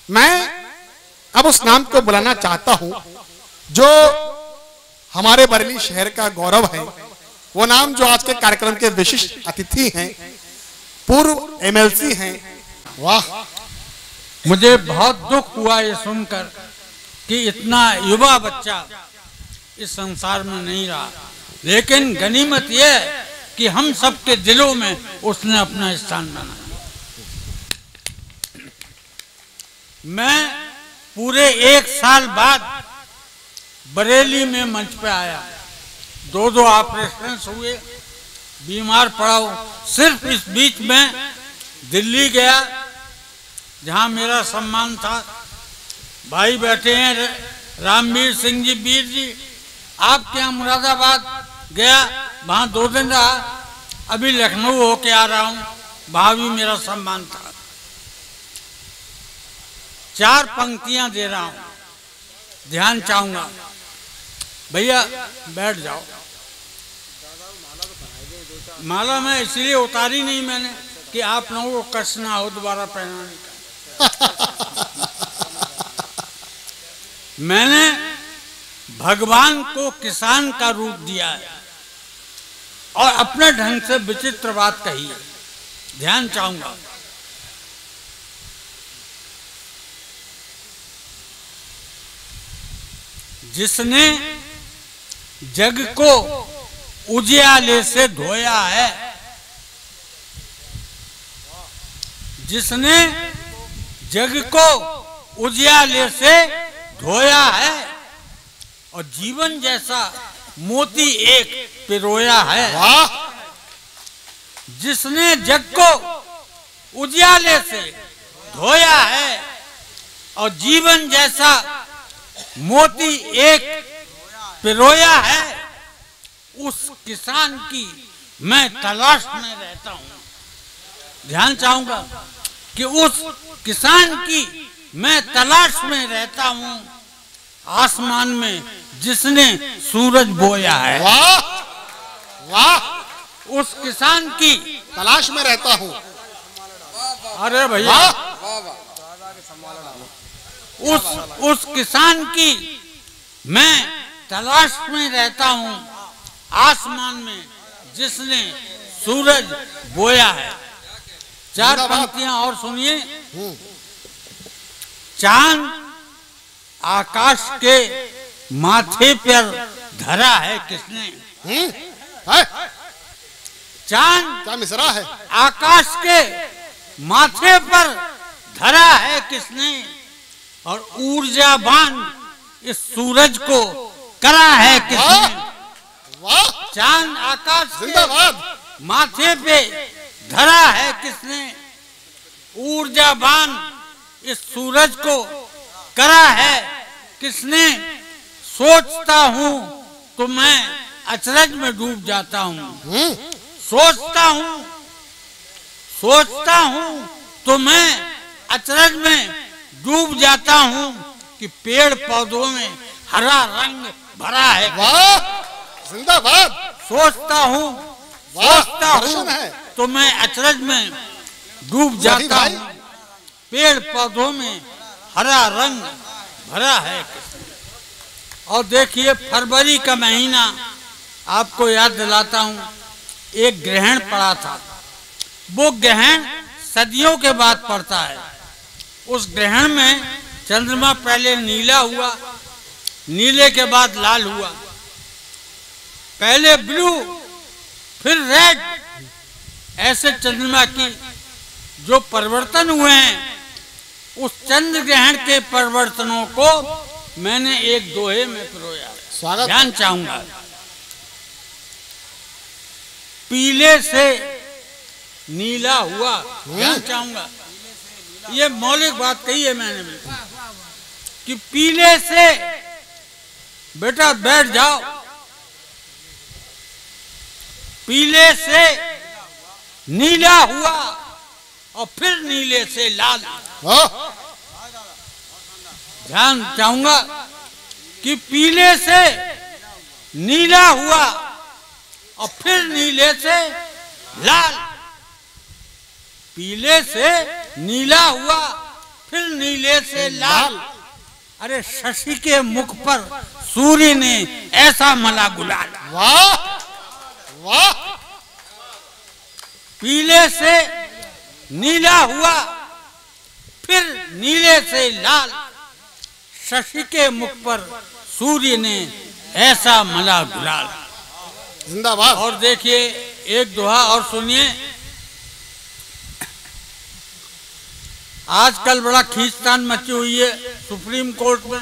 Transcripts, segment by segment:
मैं अब उस नाम को बुलाना चाहता हूं जो हमारे बरेली शहर का गौरव है। वो नाम जो आज के कार्यक्रम के विशिष्ट अतिथि हैं, पूर्व एमएलसी हैं। वाह, मुझे बहुत दुख हुआ ये सुनकर कि इतना युवा बच्चा इस संसार में नहीं रहा, लेकिन गनीमत यह है कि हम सबके दिलों में उसने अपना स्थान बनाया। मैं पूरे 1 साल बाद बरेली में मंच पे आया। 2 ऑपरेशन हुए, बीमार पड़ा हूं। सिर्फ इस बीच में दिल्ली गया जहां मेरा सम्मान था। भाई बैठे हैं रामवीर सिंह जी, वीर जी। आपके यहाँ मुरादाबाद गया, वहां 2 दिन रहा। अभी लखनऊ होके आ रहा हूं, वहां भी मेरा सम्मान था। 4 पंक्तियां दे रहा हूं, ध्यान चाहूंगा। भैया बैठ जाओ। माला मैं इसलिए उतारी नहीं मैंने कि आप लोगों को कष्ट ना हो दोबारा पहनाने का। मैंने भगवान को किसान का रूप दिया है और अपने ढंग से विचित्र बात कही है, ध्यान चाहूंगा। जिसने जग को उजियाले से धोया है, जिसने जग को उजियाले से धोया है और जीवन जैसा मोती एक पिरोया है। जिसने जग को उजियाले से धोया है और जीवन जैसा मोती एक पिरोया है, उस किसान की मैं तलाश में रहता हूं। ध्यान चाहूंगा कि उस किसान की मैं तलाश में रहता हूं, आसमान में जिसने सूरज बोया है। वाह वाह, उस किसान की तलाश में रहता हूं। अरे भैया, उस किसान की मैं तलाश में रहता हूं, आसमान में जिसने सूरज बोया है। 4 पंक्तियां और सुनिए। चांद आकाश के माथे पर धरा है किसने? चांद क्या मिसरा है? आकाश के माथे पर धरा है किसने और ऊर्जावान इस सूरज को करा है किसने? वाह, चांद आकाश जिंदाबाद। माथे पे धरा है किसने? ऊर्जावान इस सूरज को करा है किसने? सोचता हूं तो मैं अचरज में डूब जाता हूं। सोचता हूं तो मैं अचरज में डूब जाता हूं कि पेड़ पौधों में हरा रंग भरा है। वाह, जिंदाबाद। सोचता हूं तो मैं अचरज में डूब जाता हूं, पेड़ पौधों में हरा रंग भरा है। और देखिए, फरवरी का महीना आपको याद दिलाता हूं, एक ग्रहण पड़ा था। वो ग्रहण सदियों के बाद पड़ता है। उस ग्रहण में चंद्रमा पहले नीला हुआ, नीले के बाद लाल हुआ, पहले ब्लू फिर रेड। ऐसे चंद्रमा की जो परिवर्तन हुए हैं, उस चंद्र ग्रहण के परिवर्तनों को मैंने एक दोहे में पिरोया। स्वागत। ध्यान चाहूंगा। पीले से नीला हुआ, ध्यान चाहूंगा। ये मौलिक बात कही है मैंने भी कि पीले से, बेटा बैठ जाओ, पीले से नीला हुआ और फिर नीले से लाल। ध्यान चाहूंगा कि पीले से नीला हुआ और फिर नीले से लाल। पीले से नीला हुआ फिर नीले पीले से लाल, अरे शशि के मुख पर सूर्य ने ऐसा मला गुलाल। वाह वाह। पीले से नीला हुआ, फिर नीले से लाल, शशि के मुख पर सूर्य ने ऐसा मला गुलाल। जिंदाबाद। और देखिए एक दोहा और सुनिए। आजकल बड़ा खींचतान मची हुई है सुप्रीम कोर्ट में।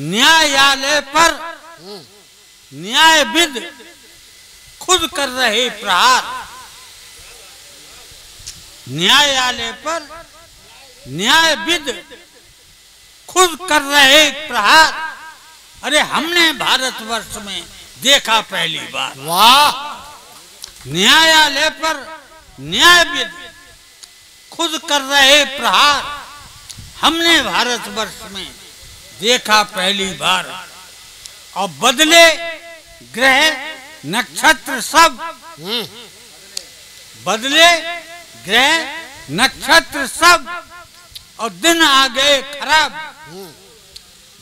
न्यायालय पर न्यायविद खुद कर रहे प्रहार। न्यायालय पर न्यायविद खुद कर रहे प्रहार, अरे हमने भारतवर्ष में देखा पहली बार। वाह। न्यायालय पर न्यायविद खुद कर रहे प्रहार, हमने भारतवर्ष में देखा पहली बार। और बदले ग्रह नक्षत्र सब, बदले ग्रह नक्षत्र सब, और दिन आ गए खराब।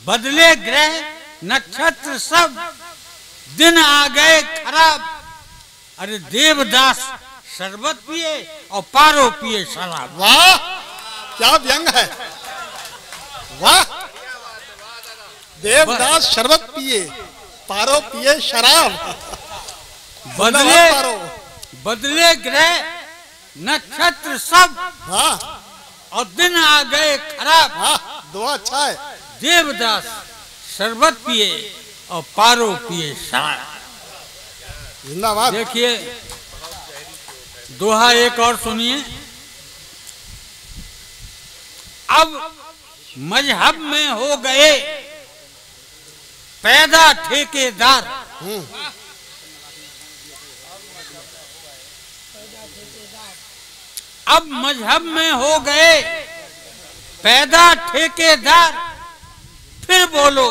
बदले ग्रह नक्षत्र सब, दिन आ गए खराब। अरे देवदास शरबत पिए और पारो पिए शराब। वाह क्या व्यंग है। वाह। देवदास शरबत पिए, पारो पिए शराब। बदले ग्रह नक्षत्र सब, हाँ। और दिन आ गए खराब। हाँ, दुआ अच्छा है। देवदास शरबत पिए और पारो पिए शराब। जिंदाबाद। देखिए दोहा एक और सुनिए। अब मजहब में हो गए पैदा ठेकेदार। अब मजहब में हो गए पैदा ठेकेदार, फिर बोलो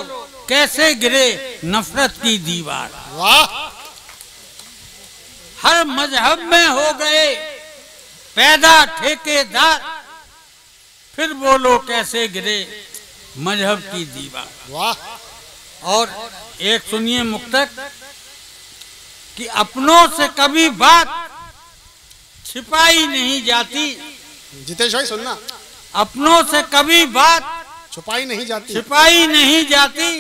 कैसे गिरे नफरत की दीवार। वाह। हर मजहब में हो गए पैदा ठेकेदार, फिर बोलो कैसे गिरे मजहब की दीवार। वाह। और एक सुनिए मुक्तक कि अपनों से कभी बात छिपाई नहीं जाती। जितेश भाई सुनना। अपनों से कभी बात छुपाई नहीं जाती, छिपाई नहीं जाती,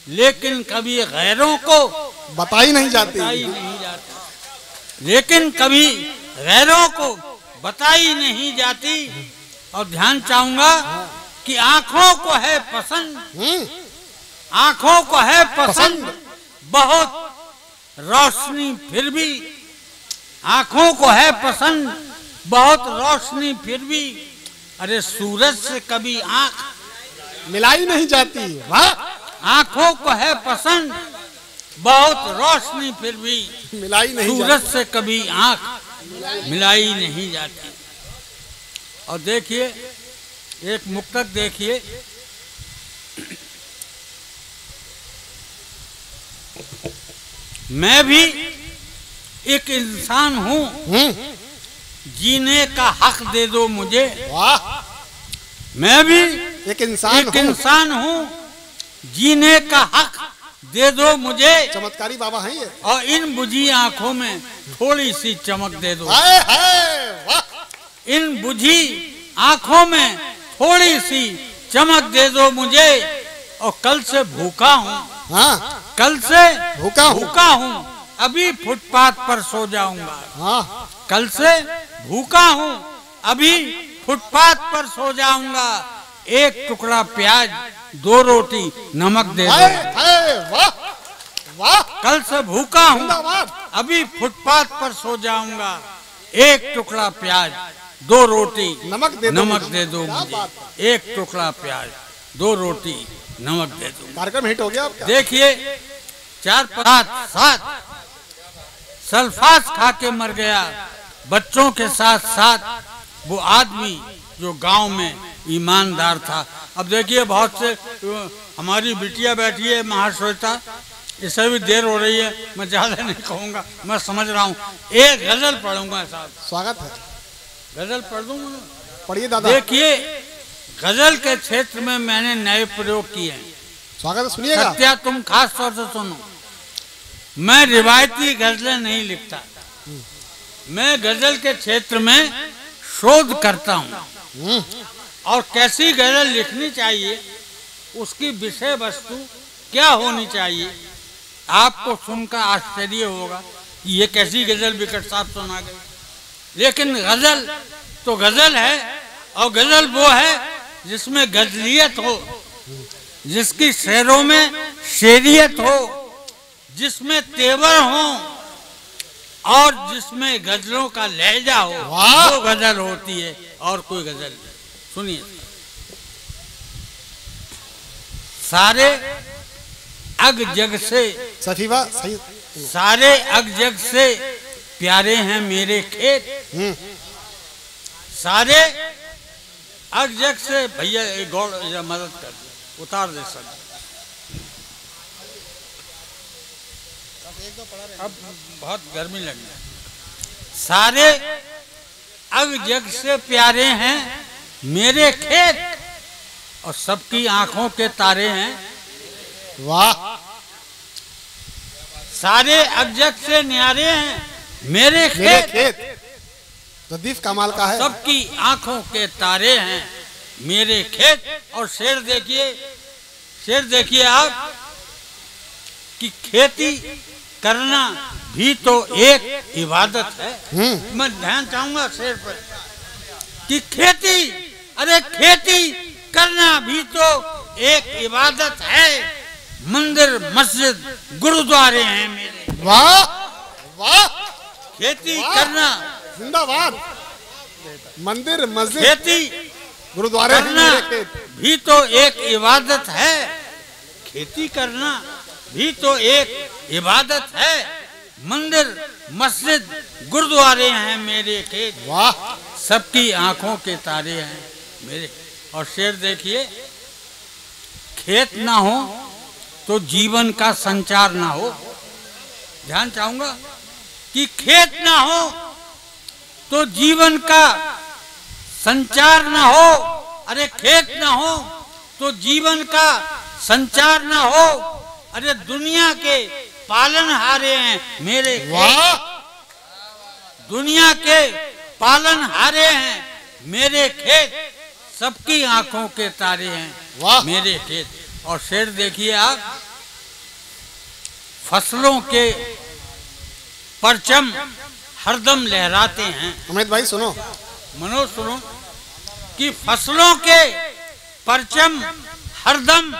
लेकिन कभी गैरों को बताई नहीं जाती। बताई नहीं जाती, लेकिन कभी गैरों को बताई नहीं जाती। और ध्यान चाहूंगा कि आंखों को है पसंद, आंखों को है पसंद बहुत रोशनी फिर भी, आंखों को है पसंद बहुत रोशनी फिर भी, अरे सूरज से कभी आंख मिलाई नहीं जाती। वाह। आंखों को है पसंद बहुत रोशनी फिर भी, मिलाई नहीं सूरज से कभी आंख मिलाई नहीं जाती। और देखिए एक मुक्तक देखिए। मैं भी एक इंसान हूँ, जीने का हक दे दो मुझे। वाह। मैं भी एक इंसान हूँ, जीने का हक दे दो मुझे। चमत्कारी बाबा हैं ये। और इन बुझी आंखों में थोड़ी सी चमक दे दो। हाय हाय। वाह। इन बुझी आंखों में थोड़ी सी चमक दे दो मुझे। और कल से भूखा हूँ, हाँ। कल से भूखा हूँ, अभी फुटपाथ पर सो जाऊंगा। हाँ। कल से भूखा हूँ, अभी फुटपाथ पर सो जाऊंगा। एक टुकड़ा प्याज, 2 रोटी, नमक दे दो। वाह वाह। कल से भूखा हूँ, जिंदाबाद। अभी फुटपाथ पर सो जाऊंगा। एक टुकड़ा प्याज, 2 रोटी, नमक दे दो मुझे। एक टुकड़ा प्याज, 2 रोटी, नमक दे दो। कार्यक्रम हिट हो गया आपका। देखिए 4 5 7 सल्फास खा के मर गया बच्चों के साथ साथ वो आदमी जो गांव में ईमानदार था। अब देखिए बहुत से हमारी बिटिया बैठी है महाश्वेता, इसे भी देर हो रही है, मैं ज्यादा नहीं कहूँगा, मैं समझ रहा हूँ। एक गजल पढ़ूंगा साहब। स्वागत है। गजल पढ़ दूंगा। पढ़िए दादा। देखिए, गजल के क्षेत्र में मैंने नए प्रयोग किए हैं। स्वागत है, सुनिएगा। सत्या, तुम खास तौर से सुनो। मैं रिवायती गजलें नहीं लिखता, मैं गजल के क्षेत्र में शोध करता हूँ और कैसी गजल लिखनी चाहिए, उसकी विषय वस्तु क्या होनी चाहिए। आपको सुनकर आश्चर्य होगा कि ये कैसी गजल विकट साहब सुना गई, लेकिन गजल तो गजल है, और गजल वो है जिसमें गजलियत हो, जिसकी शेरों में शेरियत हो, जिसमें तेवर हो और जिसमें गजलों का लहजा हो, वो गजल होती है और कोई गजल नहीं। सुनिए, सारे अग जग से सफीवा सही, सारे अग जग से प्यारे हैं मेरे खेत, सारे अग जग से। भैया गौड़ मदद कर दे, उतार दे सब। अब बहुत गर्मी लग गई। सारे अग जग से प्यारे हैं मेरे खेत और सबकी आंखों के तारे हैं। वाह। सारे अग जग से न्यारे हैं मेरे खेत, लतीफ कमाल का है। सबकी आंखों के तारे हैं मेरे खेत। और शेर देखिए, शेर देखिए आप कि खेती करना भी तो एक इबादत है। मैं ध्यान चाहूंगा शेर पर कि खेती, अरे खेती करना भी तो एक इबादत है। मंदिर मस्जिद गुरुद्वारे हैं मेरे। वाह वाह। खेती करना, जिंदाबाद। मंदिर मस्जिद खेती गुरुद्वारे करना भी तो एक इबादत है। खेती करना भी तो एक इबादत है। मंदिर मस्जिद गुरुद्वारे हैं मेरे खेत। वाह। सबकी आंखों के तारे हैं मेरे। और शेर देखिए, खेत ना हो तो जीवन का संचार ना हो। ध्यान चाहूंगा कि खेत ना हो तो जीवन का संचार ना हो। अरे खेत ना हो तो जीवन का संचार ना हो। अरे दुनिया के पालनहारे हैं मेरे खेत। दुनिया के पालनहारे हैं मेरे खेत। सबकी आंखों के तारे हैं मेरे खेत। और शेर देखिए आप, फसलों के परचम हरदम लहराते हैं। अमित भाई सुनो, मनोज सुनो कि फसलों के परचम हरदम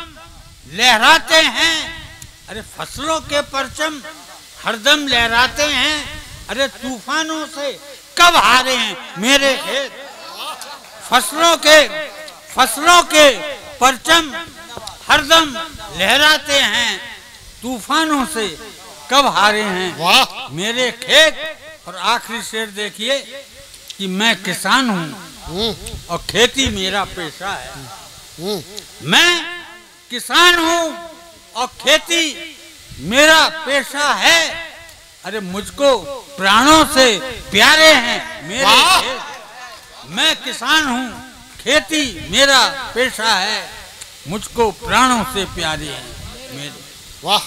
लहराते हैं। अरे फसलों के परचम हरदम लहराते हैं। अरे तूफानों से कब हारे हैं मेरे खेत। फसलों के परचम हरदम लहराते हैं। तूफानों से कब हारे हैं मेरे खेत। और आखिरी शेर देखिए कि मैं किसान हूँ और खेती मेरा पेशा है। मैं किसान हूँ और खेती मेरा पेशा है। अरे मुझको प्राणों से प्यारे हैं मेरे खेत। मैं किसान हूँ, खेती मेरा पेशा है। मुझको प्राणों से प्यारे हैं मेरे। वाह।